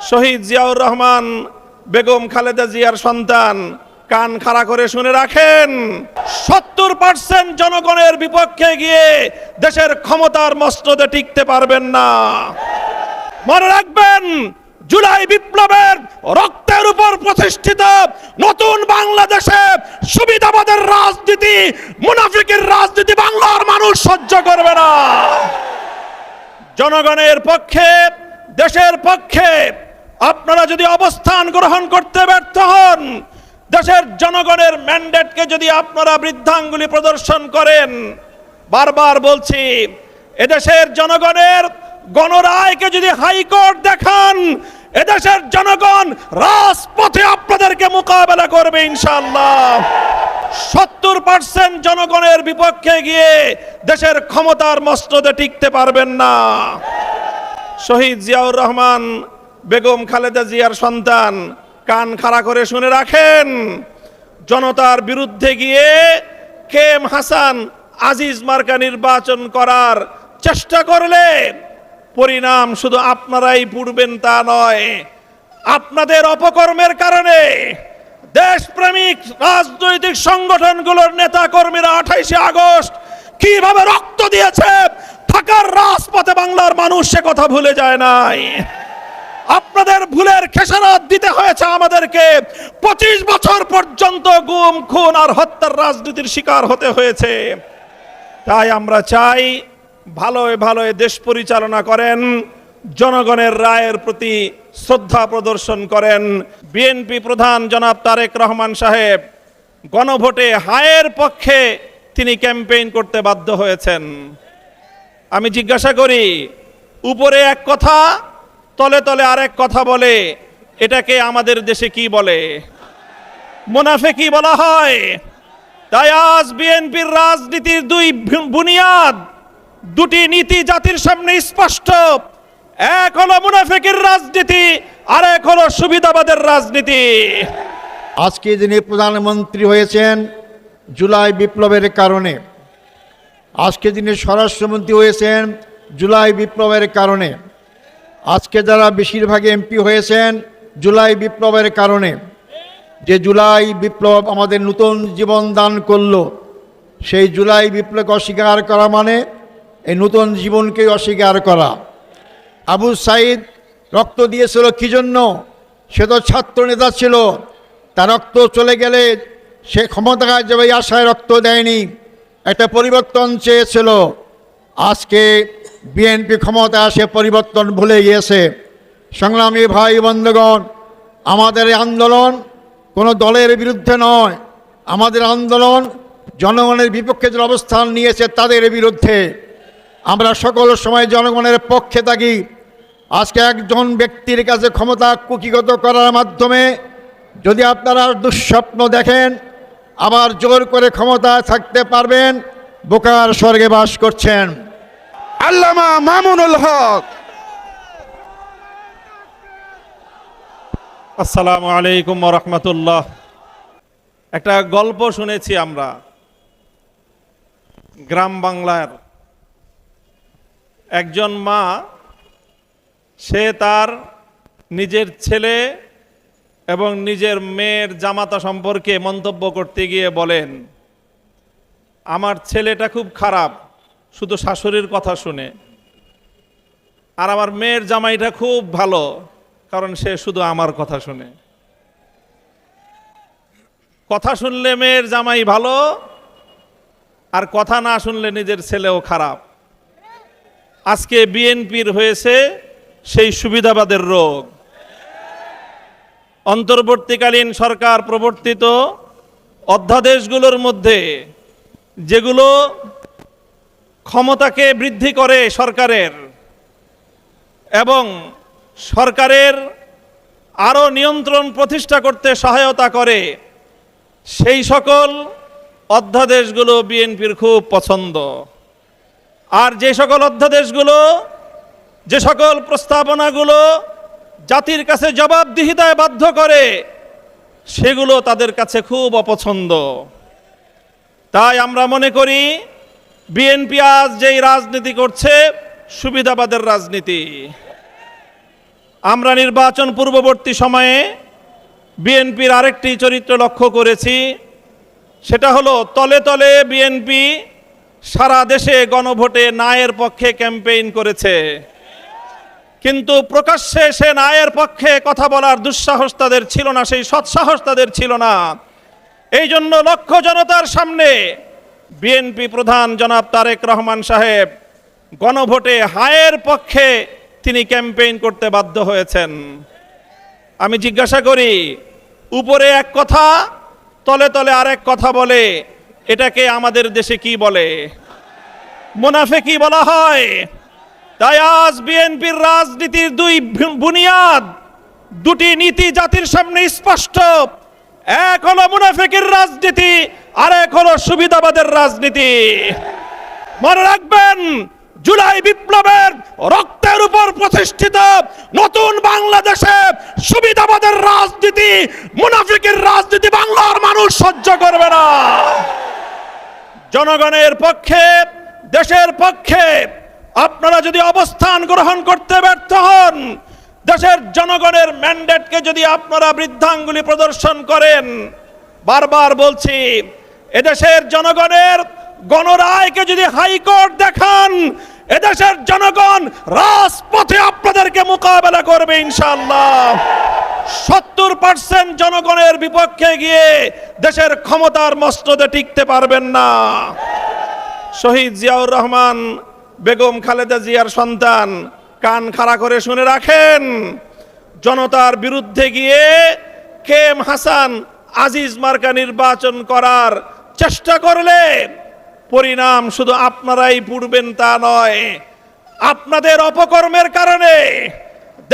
শহীদ জিয়াউর রহমান বেগম খালেদা জিয়ার সন্তান, কান খাড়া করে শুনে রাখেন, 70% জনগণের বিপক্ষে গিয়ে দেশের ক্ষমতার মসনদে টিকতে পারবেন না। মনে রাখবেন, জুলাই বিপ্লবের রক্তের উপর প্রতিষ্ঠিত নতুন বাংলাদেশে সুবিধাবাদের রাজনীতি, মুনাফিকের রাজনীতি বাংলার মানুষ সহ্য করবে না। জনগণের পক্ষে, দেশের পক্ষে আপনারা যদি অবস্থান গ্রহণ করতে ব্যর্থ হন, দেশের জনগণের ম্যান্ডেটকে যদি আপনারা বৃদ্ধাঙ্গুলি প্রদর্শন করেন, বারবার বলছি, এদেশের জনগণের গণরায়কে যদি হাইকোর্ট দেখান, এদেশের জনগণ রাজপথে আপনাদেরকে মোকাবেলা করবে ইনশাআল্লাহ। 70% জনগণের বিপক্ষে গিয়ে দেশের ক্ষমতার মসনদে টিকতে পারবেন না। শহীদ জিয়াউর রহমান বেগম খালেদা জিয়ার সন্তান, কান খাড়া করে শুনে রাখেন, জনতার বিরুদ্ধে গিয়ে কেএম হাসান আজিজ মার্কা নির্বাচন করার চেষ্টা করলে পরিণাম শুধু আপনারাই পুড়বেন তা নয়, আপনাদের অপকর্মের কারণে দেশপ্রেমিক রাজনৈতিক সংগঠনগুলোর নেতা কর্মীরা 28শে আগস্ট কিভাবে রক্ত দিয়েছে ঢাকার রাজপথে বাংলার মানুষ সে কথা ভুলে যায় নাই। আপনাদের ভুলের খেসারত দিতে হয়েছে আমাদেরকে। 25 বছর পর্যন্ত গুম, খুন আর হত্যার রাজনীতির শিকার হতে হয়েছে। তাই আমরা চাই ভালোয় ভালোয় দেশ পরিচালনা করেন, জনগণের রায়ের প্রতি শ্রদ্ধা প্রদর্শন করেন। বিএনপি প্রধান জনাব তারেক রহমান সাহেব গণভোটে হায়ের পক্ষে তিনি ক্যাম্পেইন করতে বাধ্য হয়েছেন। আমি জিজ্ঞাসা করি, উপরে এক কথা, তলে তলে আরেক কথা বলে, এটাকে আমাদের দেশে কি বলে? মুনাফিকি বলা হয়। তাই আজ বিএনপির রাজনীতির দুই বুনিয়াদ, দুটি নীতি জাতির সামনে স্পষ্ট। এক হলো মুনাফিকের রাজনীতি, আর এক হলো সুবিধাবাদের রাজনীতি। আজকে যিনি প্রধানমন্ত্রী হয়েছেন জুলাই বিপ্লবের কারণে, আজকে যিনি স্বরাষ্ট্রমন্ত্রী হয়েছেন জুলাই বিপ্লবের কারণে, আজকে যারা বেশিরভাগ এমপি হয়েছেন জুলাই বিপ্লবের কারণে, যে জুলাই বিপ্লব আমাদের নতুন জীবন দান করলো, সেই জুলাই বিপ্লবকে অস্বীকার করা মানে এই নতুন জীবনকে অস্বীকার করা। আবু সাইদ রক্ত দিয়েছিল কি জন্য? সে তো ছাত্র নেতা ছিল। তার রক্ত চলে গেলে সে ক্ষমতায় যাবে এই আশায় রক্ত দেয়নি, একটা পরিবর্তন চেয়েছিল। আজকে বিএনপি ক্ষমতায় আসে পরিবর্তন ভুলে গিয়েছে। সংগ্রামী ভাই বন্ধুগণ, আমাদের এই আন্দোলন কোনো দলের বিরুদ্ধে নয়, আমাদের আন্দোলন জনগণের বিপক্ষে যে অবস্থান নিয়েছে তাদের বিরুদ্ধে। আমরা সকল সময় জনগণের পক্ষে থাকি। আজকে একজন ব্যক্তির কাছে ক্ষমতা কুক্ষিগত করার মাধ্যমে যদি আপনারা দুঃস্বপ্ন দেখেন, আবার জোর করে ক্ষমতায় থাকতে পারবেন, বোকার স্বর্গে বাস করছেন। আল্লামা মামুনুল হক। আসসালামু আলাইকুম ওয়া রাহমাতুল্লাহ। একটা গল্প শুনেছি আমরা গ্রাম বাংলার। একজন মা, সে তার নিজের ছেলে এবং নিজের মেয়ের জামাতা সম্পর্কে মন্তব্য করতে গিয়ে বলেন, আমার ছেলেটা খুব খারাপ, শুধু শাশুড়ির কথা শুনে, আর আমার মেয়ের জামাইটা খুব ভালো, কারণ সে শুধু আমার কথা শুনে। কথা শুনলে মেয়ের জামাই ভালো, আর কথা না শুনলে নিজের ছেলেও খারাপ। আজকে বিএনপির হয়েছে সেই সুবিধাবাদের রোগ। অন্তর্বর্তীকালীন সরকার প্রবর্তিত অধ্যাদেশগুলোর মধ্যে যেগুলো ক্ষমতাকে বৃদ্ধি করে সরকারের এবং সরকারের আরও নিয়ন্ত্রণ প্রতিষ্ঠা করতে সহায়তা করে, সেই সকল অধ্যাদেশগুলো বিএনপির খুব পছন্দ। আর যে সকল অধ্যাদেশগুলো, যে সকল প্রস্তাবনাগুলো জাতির কাছে জবাবদিহিতায় বাধ্য করে, সেগুলো তাদের কাছে খুব অপছন্দ। তাই আমরা মনে করি বিএনপি আজ যেই রাজনীতি করছে সুবিধাবাদের রাজনীতি। আমরা নির্বাচন পূর্ববর্তী সময়ে বিএনপির আরেকটি চরিত্র লক্ষ্য করেছি, সেটা হলো তলে তলে বিএনপি সারা দেশে গণভোটে নায়ের পক্ষে ক্যাম্পেইন করেছে, কিন্তু প্রকাশ্যে সে নায়ের পক্ষে কথা বলার দুঃসাহস তাদের ছিল না, সেই সৎসাহস তাদের ছিল না। এই জন্য লক্ষ জনতার সামনে বিএনপি প্রধান জনাব তারেক রহমান সাহেব গণভোটে হায়ের পক্ষে তিনি ক্যাম্পেইন করতে বাধ্য হয়েছেন। আমি জিজ্ঞাসা করি, উপরে এক কথা তলে তলে আরেক কথা বলে, এটাকে আমাদের দেশে কি বলে? মুনাফিকি বলা হয়। তাই আজ বিএনপির রাজনীতির দুই বুনিয়াদ, দুটি নীতি জাতির সামনে স্পষ্ট। এক হলো মুনাফিকের রাজনীতি, আর এক হলো সুবিধাবাদের রাজনীতি। মনে রাখবেন, জুলাই বিপ্লবের রক্তের উপর প্রতিষ্ঠিত নতুন বাংলাদেশে সুবিধাবাদের রাজনীতি, মুনাফিকের রাজনীতি বাংলার মানুষ সহ্য করবে না। জনগণের পক্ষে, দেশের পক্ষে আপনারা যদি অবস্থান গ্রহণ করতে ব্যর্থ হন, দেশের জনগণের ম্যান্ডেটকে যদি আপনারা বৃদ্ধাঙ্গুলি প্রদর্শন করেন, বারবার বলছি, এদেশের জনগণের গণরায়কে যদি হাইকোর্ট দেখান, এদেশের জনগণ রাজপথে আপনাদেরকে মোকাবেলা করবে ইনশাআল্লাহ। 70% জনগণের বিপক্ষে গিয়ে দেশের ক্ষমতার মসনদে টিকতে পারবেন না। শহীদ জিয়াউর রহমান, বেগম খালেদা জিয়ার সন্তান, কান খাড়া করে শুনে রাখেন, জনতার বিরুদ্ধে গিয়ে কেএম হাসান আজিজ মার্কা নির্বাচন করার চেষ্টা করলে পরিণাম শুধু আপনারাই পুড়বেন তা নয়, আপনাদের অপকর্মের কারণে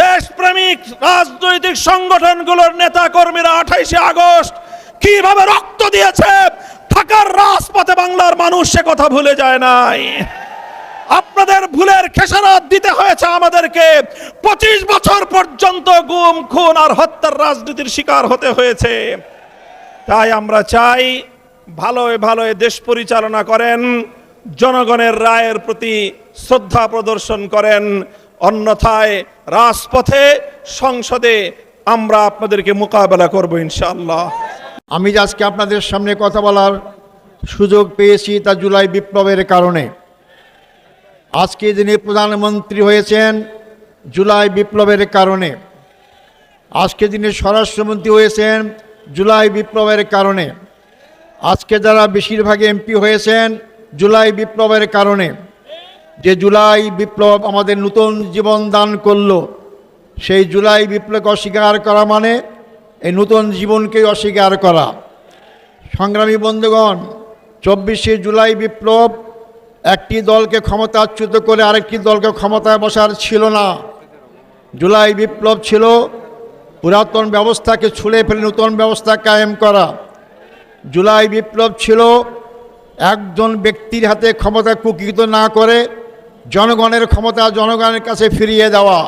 দেশপ্রেমিক রাজনৈতিক সংগঠনগুলোর নেতা কর্মীরা 28শে আগস্ট কিভাবে রক্ত দিয়েছে ঢাকার রাজপথে বাংলার মানুষ সে কথা ভুলে যায় নাই। আপনাদের ভুলের খেসারত দিতে হয়েছে আমাদেরকে। 25 বছর পর্যন্ত গুম, খুন আর হত্যার রাজনীতির শিকার হতে হয়েছে। তাই আমরা চাই ভালোয় ভালোয় দেশ পরিচালনা করেন, জনগণের রায়ের প্রতি শ্রদ্ধা প্রদর্শন করেন, অন্যথায় রাজপথে, সংসদে আমরা আপনাদেরকে মোকাবেলা করব ইনশাআল্লাহ। আমি যে আজকে আপনাদের সামনে কথা বলার সুযোগ পেয়েছি তা জুলাই বিপ্লবের কারণে। আজকে যিনি প্রধানমন্ত্রী হয়েছেন জুলাই বিপ্লবের কারণে, আজকে যিনি স্বরাষ্ট্রমন্ত্রী হয়েছেন জুলাই বিপ্লবের কারণে, আজকে যারা বেশিরভাগ এমপি হয়েছেন জুলাই বিপ্লবের কারণে। যে জুলাই বিপ্লব আমাদের নতুন জীবন দান করলো, সেই জুলাই বিপ্লবকে অস্বীকার করা মানে এই নতুন জীবনকে অস্বীকার করা। সংগ্রামী বন্ধুগণ, 24শে জুলাই বিপ্লব একটি দলকে ক্ষমতাচ্যুত করে আরেকটি দলকে ক্ষমতায় বসার ছিল না। জুলাই বিপ্লব ছিল পুরাতন ব্যবস্থাকে ছুঁড়ে ফেলে নতুন ব্যবস্থা কায়েম করা। জুলাই বিপ্লব ছিল একজন ব্যক্তির হাতে ক্ষমতা কুক্ষিগত না করে জনগণের ক্ষমতা জনগণের কাছে ফিরিয়ে দেওয়া।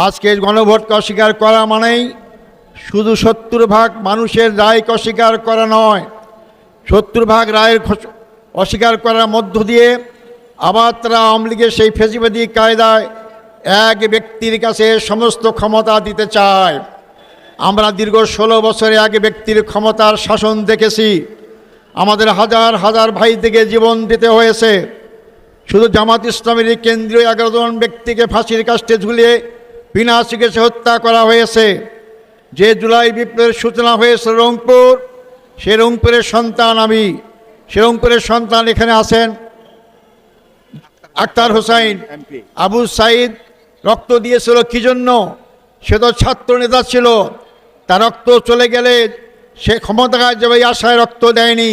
আজকে গণভোটকে অস্বীকার করা মানেই শুধু 70% মানুষের রায়কে অস্বীকার করা নয়, 70% রায়ের অস্বীকার করার মধ্য দিয়ে আবার তারা আওয়ামী লীগের সেই ফেসিবাদী কায়দায় এক ব্যক্তির কাছে সমস্ত ক্ষমতা দিতে চায়। আমরা দীর্ঘ 16 বছরে এক ব্যক্তির ক্ষমতার শাসন দেখেছি। আমাদের হাজার হাজার ভাই থেকে জীবন দিতে হয়েছে। শুধু জামাত ইসলামের কেন্দ্রীয় 11 জন ব্যক্তিকে ফাঁসির কাস্টে ঝুলিয়ে বিনা চিকিৎসা হত্যা করা হয়েছে। যে জুলাই বিপ্লবের সূচনা হয়েছে রংপুর, সে রংপুরের সন্তান আমি। সে রংপুরের সন্তান এখানে আছেন আক্তার হোসাইন। আবু সাইদ রক্ত দিয়েছিল কি জন্য? সে তো ছাত্র নেতা ছিল। তার রক্ত চলে গেলে সে ক্ষমতায় যাবে আশায় রক্ত দেয়নি,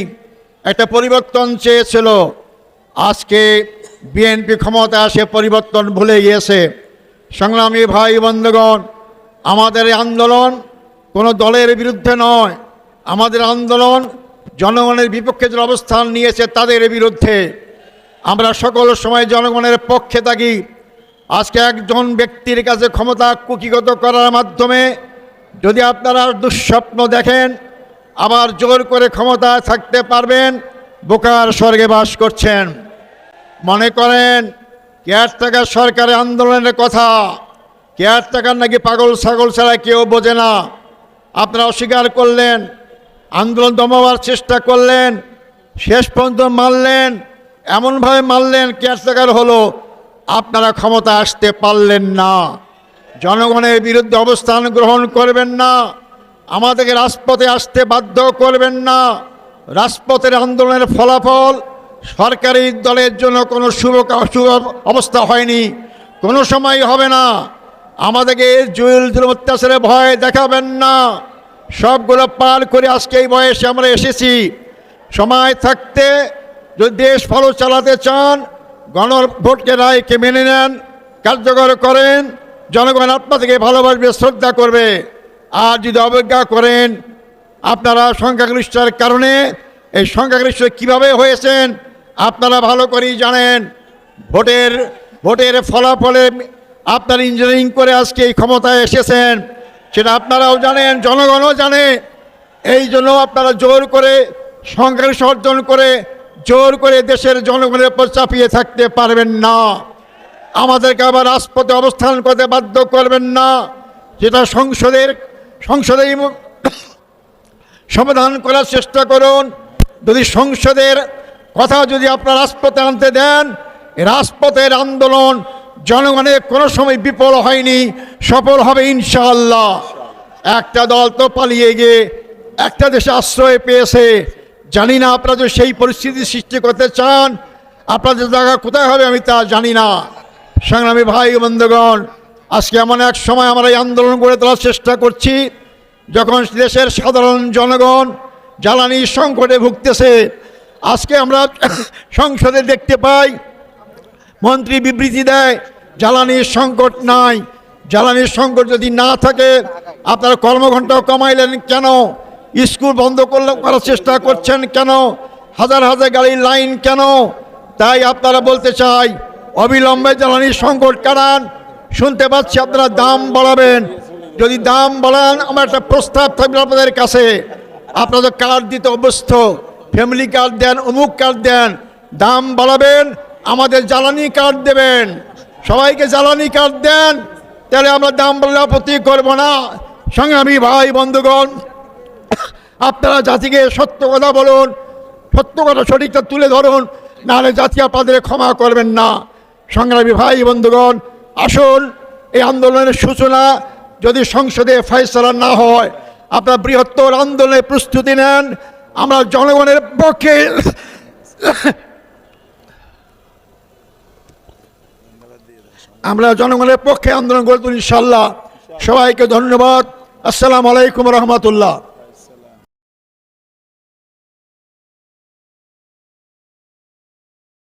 একটা পরিবর্তন চেয়েছিল। আজকে বিএনপি ক্ষমতায় আসে পরিবর্তন ভুলে গিয়েছে। সংগ্রামী ভাই বন্ধুগণ, আমাদের এই আন্দোলন কোনো দলের বিরুদ্ধে নয়, আমাদের আন্দোলন জনগণের বিপক্ষে যে অবস্থান নিয়েছে তাদের বিরুদ্ধে। আমরা সকল সময় জনগণের পক্ষে থাকি। আজকে একজন ব্যক্তির কাছে ক্ষমতা কুক্ষিগত করার মাধ্যমে যদি আপনারা দুঃস্বপ্ন দেখেন আবার জোর করে ক্ষমতায় থাকতে পারবেন, বোকার স্বর্গে বাস করছেন। মনে করেন কেয়ারটেকার সরকারের আন্দোলনের কথা, কেয়ারটেকার নাকি পাগল ছাগল ছাড়া কেউ বোঝে না। আপনারা অস্বীকার করলেন, আন্দোলন দমাবার চেষ্টা করলেন, শেষ পর্যন্ত মারলেন, এমনভাবে মারলেন কেয়ারটেকার হলো। আপনারা ক্ষমতা আসতে পারলেন না। জনগণের বিরুদ্ধে অবস্থান গ্রহণ করবেন না, আমাদেরকে রাজপথে আসতে বাধ্য করবেন না। রাজপথের আন্দোলনের ফলাফল সরকারি দলের জন্য কোনো শুভ অবস্থা হয়নি, কোনো সময় হবে না। আমাদেরকে জুলুম অত্যাচারে ভয় দেখাবেন না। সবগুলো পার করে আজকে এই বয়সে আমরা এসেছি। সময় থাকতে যদি দেশ ভালো চালাতে চান, গণভোটকে রায়কে মেনে নেন, কার্যকর করেন, জনগণ আপনাদেরকে ভালোবাসবে, শ্রদ্ধা করবে। আর যদি অবজ্ঞা করেন, আপনারা সংখ্যাগরিষ্ঠের কারণে, এই সংখ্যাগরিষ্ঠ কীভাবে হয়েছেন আপনারা ভালো করেই জানেন। ভোটের ফলাফলে আপনারা ইঞ্জিনিয়ারিং করে আজকে এই ক্ষমতায় এসেছেন, সেটা আপনারাও জানেন, জনগণও জানে। এই জন্য আপনারা জোর করে সংখ্যাগরিষ্ঠ অর্জন করে জোর করে দেশের জনগণের উপর চাপিয়ে থাকতে পারবেন না। আমাদেরকে আবার রাজপথে অবস্থান করতে বাধ্য করবেন না। যেটা সংসদে সমাধান করার চেষ্টা করুন। যদি সংসদের কথা যদি আপনারা রাজপথে আনতে দেন, রাজপথের আন্দোলন জনগণের কোনো সময় বিফল হয়নি, সফল হবে ইনশাআল্লাহ। একটা দল তো পালিয়ে গিয়ে একটা দেশে আশ্রয় পেয়েছে। জানি না আপনারা যদি সেই পরিস্থিতি সৃষ্টি করতে চান, আপনাদের জায়গা কোথায় হবে আমি তা জানি না। সংগ্রামী ভাই বন্ধুগণ, আজকে এমন এক সময় আমরা এই আন্দোলন গড়ে তোলার চেষ্টা করছি যখন দেশের সাধারণ জনগণ জ্বালানি সংকটে ভুগতেছে। আজকে আমরা সংসদে দেখতে পাই মন্ত্রী বিবৃতি দেয় জ্বালানির সংকট নাই। জ্বালানির সংকট যদি না থাকে আপনারা কর্মঘণ্টা কমাইলেন কেন? স্কুল বন্ধ করার চেষ্টা করছেন কেন? হাজার হাজার গাড়ির লাইন কেন? তাই আপনারা বলতে চাই অবিলম্বে জ্বালানির সংকট কাটান। শুনতে পাচ্ছি আপনারা দাম বাড়াবেন। যদি দাম বাড়ান, আমার একটা প্রস্তাব থাকবে আপনাদের কাছে। আপনারা কার্ড দিতে অভ্যস্ত, ফ্যামিলি কার্ড দেন, অমুক কার্ড দেন, দাম বাড়াবেন, আমাদের জ্বালানি কার্ড দেবেন, সবাইকে জ্বালানি কার্ড দেন, তাহলে আমরা দাম বাড়লে আপত্তি করব না। সংগ্রামী ভাই বন্ধুগণ, আপনারা জাতিকে সত্য কথা বলুন, সত্য কথা সঠিকটা তুলে ধরুন, নাহলে জাতি আপনাদের ক্ষমা করবেন না। সংগ্রামী ভাই বন্ধুগণ, আসুন এই আন্দোলনের সূচনা যদি সংসদে ফয়সালা না হয়, আপনারা বৃহত্তর আন্দোলনের প্রস্তুতি নেন। আমরা জনগণের পক্ষে আন্দোলন করব ইনশাআল্লাহ। সবাইকে ধন্যবাদ। আসসালামু আলাইকুম রহমতুল্লাহ।